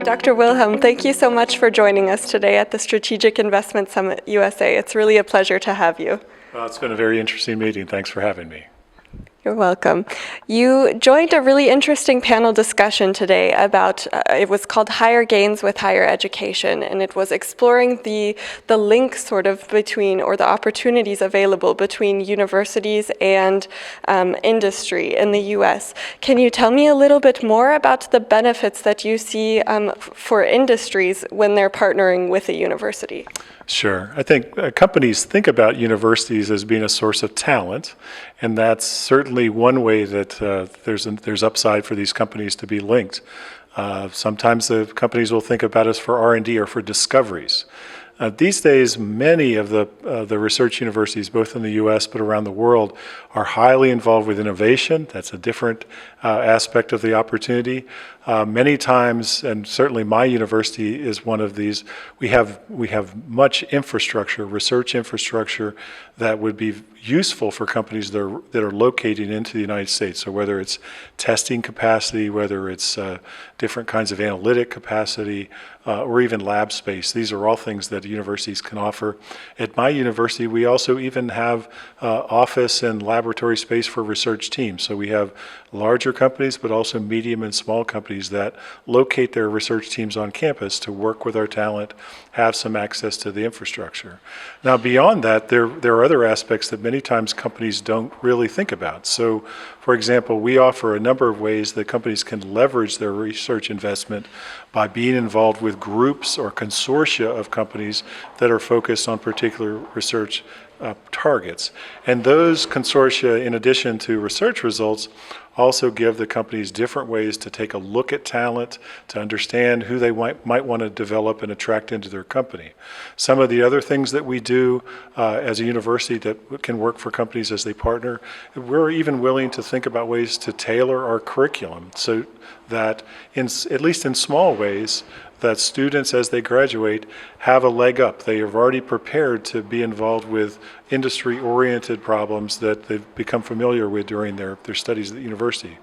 Dr. Wilhelm, thank you so much for joining us today at the Strategic Investment Summit USA. It's really a pleasure to have you. Well, it's been a very interesting meeting. Thanks for having me. You're welcome. You joined a really interesting panel discussion today about, it was called Higher Gains with Higher Education, and it was exploring the link sort of between, or the opportunities available between universities and industry in the US. Can you tell me a little bit more about the benefits that you see for industries when they're partnering with a university? Sure. I think companies think about universities as being a source of talent, and that's certainly one way that there's upside for these companies to be linked. Sometimes the companies will think about us for R&D or for discoveries. These days, many of the research universities, both in the U.S. but around the world, are highly involved with innovation. That's a different aspect of the opportunity. Many times, and certainly my university is one of these, we have much infrastructure, research infrastructure, that would be useful for companies that are locating into the United States. So whether it's testing capacity, whether it's different kinds of analytic capacity, or even lab space. These are all things that universities can offer. At my university, we also even have office and laboratory space for research teams. So we have larger companies, but also medium and small companies that locate their research teams on campus to work with our talent, have some access to the infrastructure. Now, beyond that, there are other aspects that many times companies don't really think about. So, for example, we offer a number of ways that companies can leverage their research investment by being involved with groups or consortia of companies that are focused on particular research targets. And those consortia, in addition to research results, also give the companies different ways to take a look at talent, to understand who they might want to develop and attract into their company. Some of the other things that we do as a university that can work for companies as they partner, we're even willing to think about ways to tailor our curriculum so that, at least in small ways, that students, as they graduate, have a leg up. They have already prepared to be involved with industry-oriented problems that they've become familiar with during their studies at the university.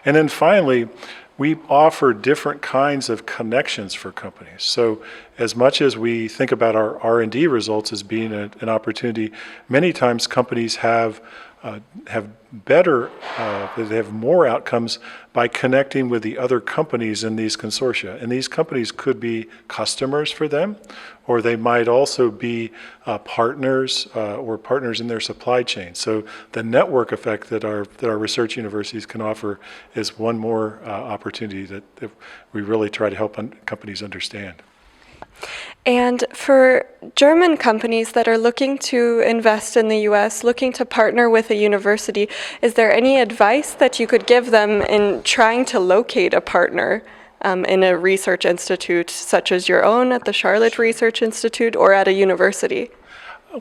And then finally, we offer different kinds of connections for companies. So as much as we think about our R&D results as being an opportunity, many times companies have more outcomes by connecting with the other companies in these consortia. And these companies could be customers for them, or they might also be partners or partners in their supply chain. So the network effect that our research universities can offer is one more opportunity that we really try to help companies understand. And for German companies that are looking to invest in the US, looking to partner with a university, is there any advice that you could give them in trying to locate a partner in a research institute such as your own at the Charlotte Research Institute or at a university?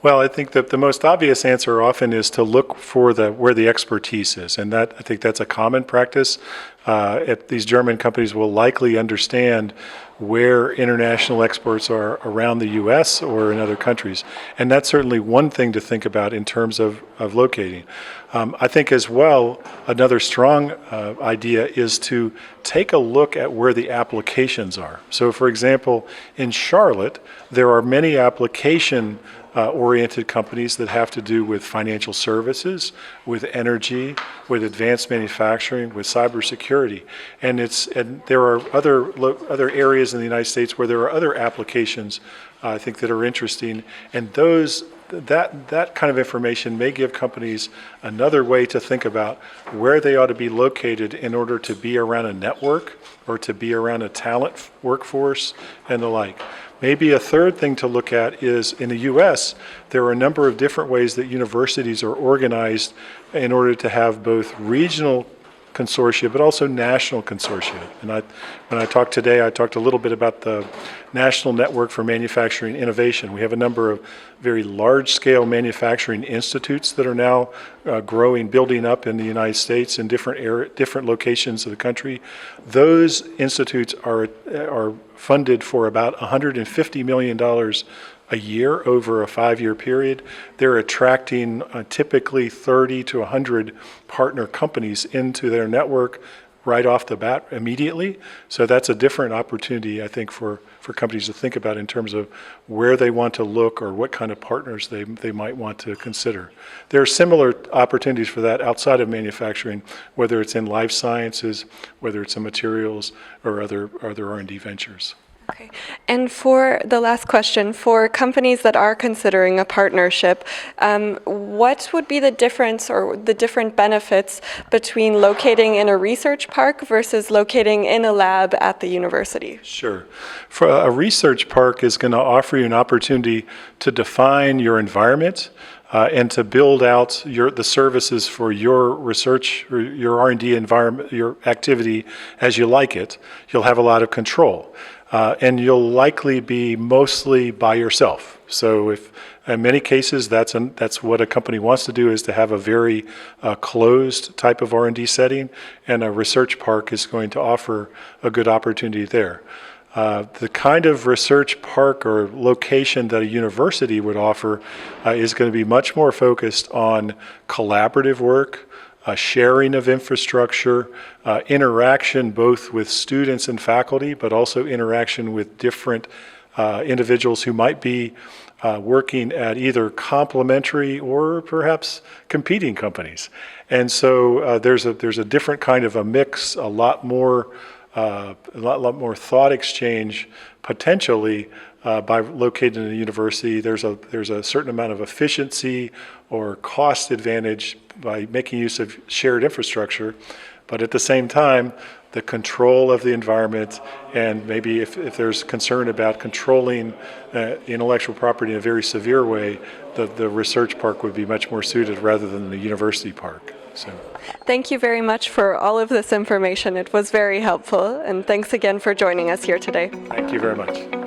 Well, I think that the most obvious answer often is to look for where the expertise is, and I think that's a common practice. These German companies will likely understand where international experts are around the U.S. or in other countries, and that's certainly one thing to think about in terms of locating. I think as well, another strong idea is to take a look at where the applications are. So, for example, in Charlotte, there are many application oriented companies that have to do with financial services, with energy, with advanced manufacturing, with cybersecurity. And there are other areas in the United States where there are other applications I think that are interesting, and that kind of information may give companies another way to think about where they ought to be located in order to be around a network or to be around a talent workforce and the like. Maybe a third thing to look at is in the U.S., there are a number of different ways that universities are organized in order to have both regional consortia, but also national consortia. And when I talked today, I talked a little bit about the National Network for Manufacturing Innovation. We have a number of very large-scale manufacturing institutes that are now building up in the United States in different locations of the country. Those institutes are funded for about $150 million a year over a 5-year period. They're attracting typically 30 to 100 partner companies into their network right off the bat immediately. So that's a different opportunity, I think, for companies to think about in terms of where they want to look or what kind of partners they might want to consider. There are similar opportunities for that outside of manufacturing, whether it's in life sciences, whether it's in materials or other R&D ventures. Okay. And for the last question, for companies that are considering a partnership, what would be the difference or the different benefits between locating in a research park versus locating in a lab at the university? Sure. For a research park is going to offer you an opportunity to define your environment and to build out the services for your research, or your R&D environment, your activity as you like it. You'll have a lot of control. And you'll likely be mostly by yourself. So if in many cases that's what a company wants to do, is to have a very closed type of R&D setting, and a research park is going to offer a good opportunity there. The kind of research park or location that a university would offer is going to be much more focused on collaborative work, sharing of infrastructure, interaction both with students and faculty, but also interaction with different individuals who might be working at either complementary or perhaps competing companies. And so there's a different kind of a mix, a lot more thought exchange potentially by located in a university. There's a certain amount of efficiency or cost advantage by making use of shared infrastructure, but at the same time, the control of the environment, and maybe if there's concern about controlling intellectual property in a very severe way, the research park would be much more suited rather than the university park. So. Thank you very much for all of this information. It was very helpful, and thanks again for joining us here today. Thank you very much.